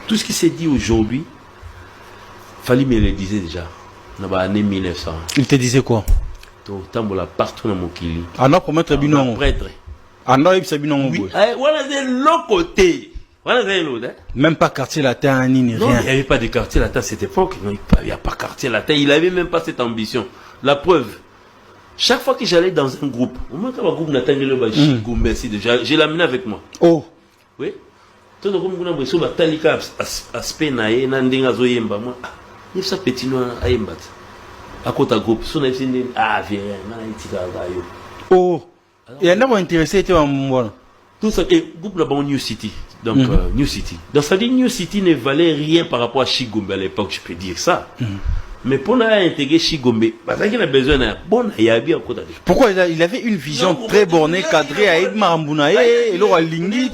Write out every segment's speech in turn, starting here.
tout ce qui s'est dit aujourd'hui, Fally me le disait déjà. Dans l'année 1900. Il te disait quoi? Tambola partout dans mon kili. Ah non, pour mettre Binon. Prêtre. Ah non, il s'est Binon. Oui, voilà, c'est l'autre côté. Voilà, c'est l'autre. Même pas quartier latin, ni rien. Non, il n'y avait pas de quartier latin à cette époque. Il n'y a pas quartier latin. Il n'avait même pas cette ambition. La preuve. Chaque fois que j'allais dans un groupe, au moins quand un groupe n'a pas merci déjà, j'ai l'amené avec moi. Oh. Oui. Tout le monde a dit, Talika aspect nae, nandinga zoyemba moi. Il ça petit noir à yembat. À côté groupe, son effet ah viens, oh. Et un homme intéressé était en moi. Tout ça, et groupe là-bas New City. Donc New City. Donc ça dit New City ne valait rien par rapport à Chigombe à l'époque, je peux dire ça. Mais pour intégrer Chigombe, parce qu'il a besoin d'un bon yabi à côté. Pourquoi il avait une vision très bornée, cadrée à Edma Mbounaye et l'eau à Lingui.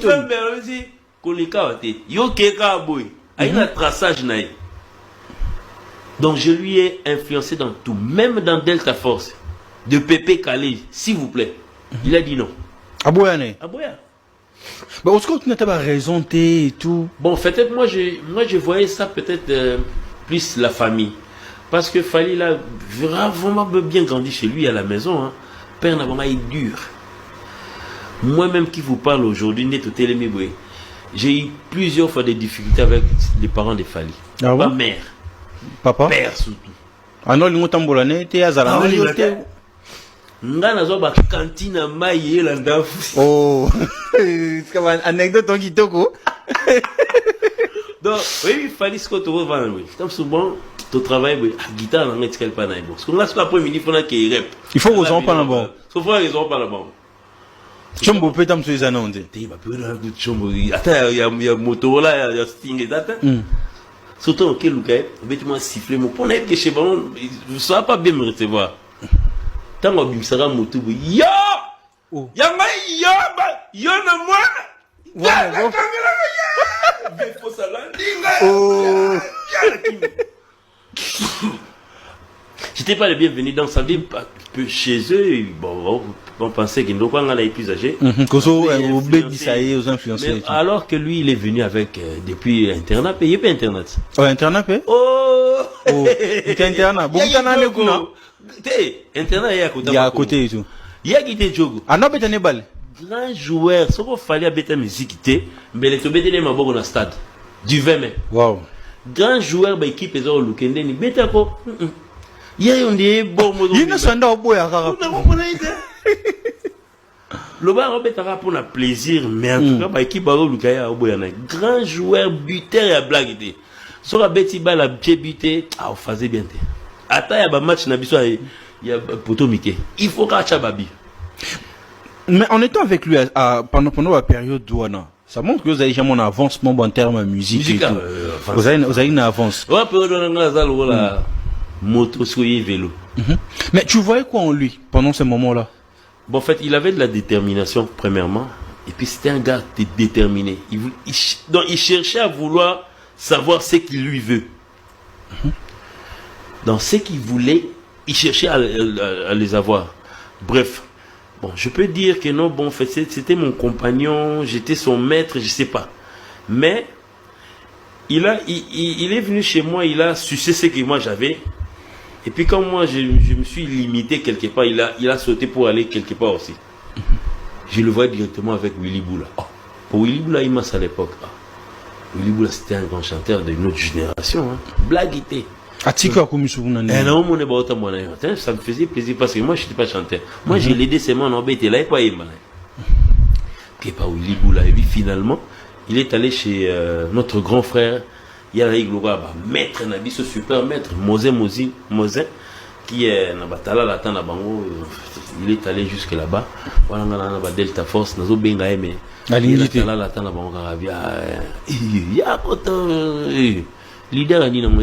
Donc je lui ai influencé dans tout, même dans Delta Force, de Pépé Calais, s'il vous plaît. Il a dit non. Aboyane. Aboya. Mais est-ce que tu n'as pas raison et tout? Bon, peut-être moi je voyais ça peut-être plus la famille. Parce que Fally là, vraiment bien grandi chez lui à la maison. Hein. Père n'a est dur. Moi-même qui vous parle aujourd'hui, j'ai eu plusieurs fois des difficultés avec les parents de Fally. Ah Ma bon? mère. Papa? Père surtout. Ah non, il tambolane, t'es azala. Nga nazo ba cantine maïe la ndafu. Oh, c'est comme une anecdote en kitoko. Donc, oui, Fally ce que tu vois, oui. Comme souvent, tu travailles, oui, guitare, on est pas naïbo. Parce que là, c'est l'après-midi, il faut qu'il rep. Il faut aux enfants là-bas. Il faut qu'ils ont pas là-bas. Chombo peut être les annonces. Il va peut être chombo. Attends, il y a moto là, il y a sting et ça. Surtout au Kélouké, vêtement sifflé, mon poney que chez bon, je ne pas bien me recevoir. Tant que je serai moto, yo! Y'a yo na moi! J'étais pas le bienvenu dans sa vie, chez eux, bon, on pensait qu'ils n'ont pas un plus âgé. Alors que lui, il est venu avec, depuis Internet, payé pas Internet. Oh, Internet, payé? Oh! Il était Internet. Beaucoup d'années, Internet, il y a à côté et tout. Il y a quitté Djogo. Ah non, mais bal. Grand joueur, ce qu'il fallait à la musique, mais il est tombé dans le stade. Du 20 mai. Wow. Grand joueur, l'équipe est au Lukende, ni bêta ko. Il y a un bon mot. Il y a un sanda au bois à Carap. Le bar a pour le plaisir, mais en tout cas, l'équipe au Lukaya au bois. Grand joueur, buteur et à blague. Sur la bêtise, la pied buté, ah, on faisait bien. Attends, il y a un match, il y a Poto Mickey. Il faut qu'à Chababi. Mais en étant avec lui pendant la période douana, ça montre que vous avez jamais un avancement en termes de musique. Vous avez une avance. Moto, vélo. Mais tu voyais quoi en lui pendant ce moment-là? Bon, en fait, il avait de la détermination, premièrement. Et puis, c'était un gars déterminé. Donc, il cherchait à vouloir savoir ce qu'il lui veut. Dans ce qu'il voulait, il cherchait à les avoir. Bref. Bon, je peux dire que non, bon, en fait, c'était mon compagnon, j'étais son maître, je sais pas. Mais, il est venu chez moi, il a sucé ce que moi j'avais. Et puis quand moi, je me suis limité quelque part, il a sauté pour aller quelque part aussi. Je le vois directement avec Willy Boula. Oh, pour Willy Boula, il m'a à l'époque. Oh. Willy Boula, c'était un grand chanteur de notre génération. Hein. Blaguité. Ça me faisait plaisir parce que moi je n'étais pas chanteur. Moi j'ai l'aidé seulement en bête là et pas Emma. Puis pas Willy Boula. Et puis finalement, il est allé chez notre grand frère Yalaï Globa, maître Nabi, ce super maître, Mosé, qui est Nabatala Latan Nabango. Il est allé jusque là-bas. Voilà, on a Delta Force, Nazo Benga Aimé. Nabatala Latan Nabango Karabia. Leader a dit non,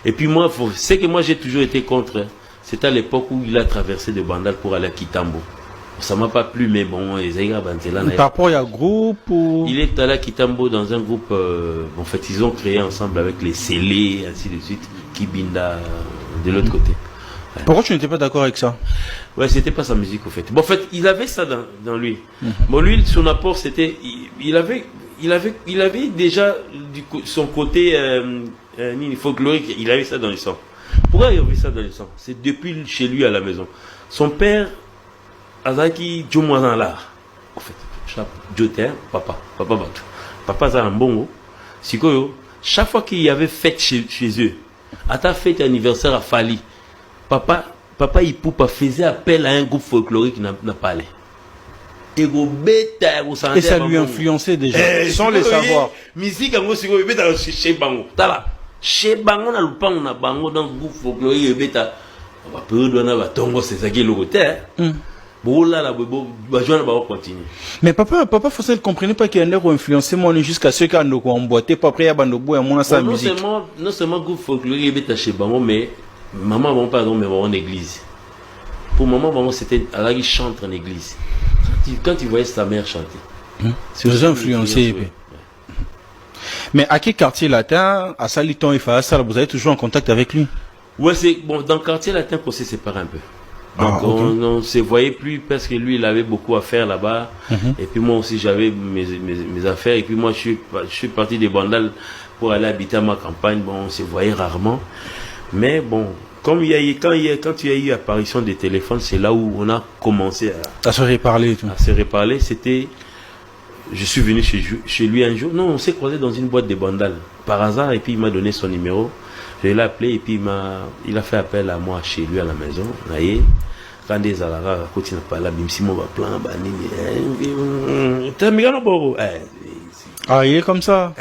et puis moi, c'est que moi j'ai toujours été contre. C'est à l'époque où il a traversé de Bandal pour aller à Kitambo. Ça m'a pas plu, mais bon, par rapport à un groupe ou... Il est allé à Kitambo dans un groupe. En fait, ils ont créé ensemble avec les Scellés, ainsi de suite, Kibinda de l'autre côté. Pourquoi tu n'étais pas d'accord avec ça? Ouais, c'était pas sa musique, au fait. Bon, en fait, il avait ça dans lui. Bon, lui, son apport, c'était, il avait déjà son côté folklorique, il avait ça dans le sang. Pourquoi il avait ça dans le sang? C'est depuis chez lui à la maison. Son père, Azaki Djomouazan là, en fait, Djoter, papa Batou. Papa Zambongo, Sikoyo, chaque fois qu'il y avait fête chez eux, à ta fête anniversaire à Fali, Papa Ipoupa faisait appel à un groupe folklorique qui n'a pas allé. Et ça lui influençait déjà, sans le savoir. Musique en gros, chez Bango. Tala. Chez Bango, on a le pan, on a Bango dans le groupe folklorique, et bêta. On va peu donner à Tongo, c'est ça qui est le côté. Bon, là, on continue. Mais papa Fossel ne comprenait pas qu'il y en a influencé moi jusqu'à ceux qui ont emboîté, pas après, il y a Bandobo et mon sa musique. Non seulement groupe folklorique, et bêta chez Bango, mais maman, bon, pardon, mais en église. Pour maman, maman, c'était, alors il chante en église. Quand tu voyais sa mère chanter. C'est déjà influencé. Ouais. Mais à quel quartier latin, à Saliton et Fassal, vous avez toujours en contact avec lui? Ouais, c'est bon, dans le quartier latin qu'on s'est séparés un peu. Donc on ne se voyait plus parce que lui, il avait beaucoup à faire là-bas. Et puis moi aussi, j'avais mes affaires. Et puis moi, je suis parti des Bandal pour aller habiter à ma campagne. Bon, on se voyait rarement. Mais bon, comme quand il y a eu apparition des téléphones, c'est là où on a commencé à se reparler. À se reparler. C'était, je suis venu chez lui un jour. Non, on s'est croisé dans une boîte de Bandal par hasard. Et puis il m'a donné son numéro. Je l'ai appelé et puis il a fait appel à moi chez lui à la maison. Quand des alara continue pas là, même si mon plan ah, il est comme ça.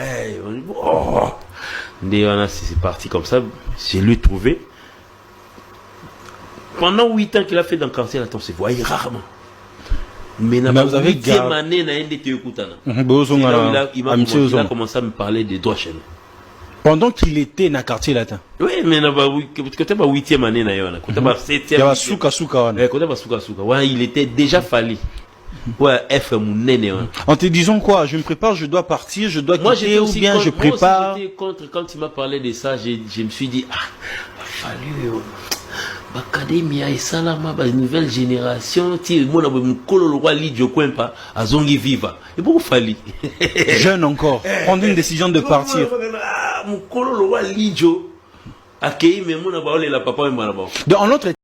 C'est parti comme ça. J'ai lui trouvé. Pendant 8 ans qu'il a fait dans le quartier, là, on se voyait rarement. Mais vous avez 8e année, il a commencé à me parler des droits chez nous. Pendant qu'il était dans le quartier latin. Oui, mais quand tu as 8e année, il était déjà fallu. Ouais, F en te disant quoi? Je me prépare, je dois partir, je dois quitter, ou bien je prépare. J'étais contre, quand il m'a parlé de ça, je me suis dit, fallu. Académie et Salama, la nouvelle génération, moi, le roi Lidio Kwempa, à Zongi Viva. Et pourquoi fallait? Jeune encore, prendre une décision de partir. Mon le roi Lidio, accueilli, mais mon la papa et moi là-bas. En autre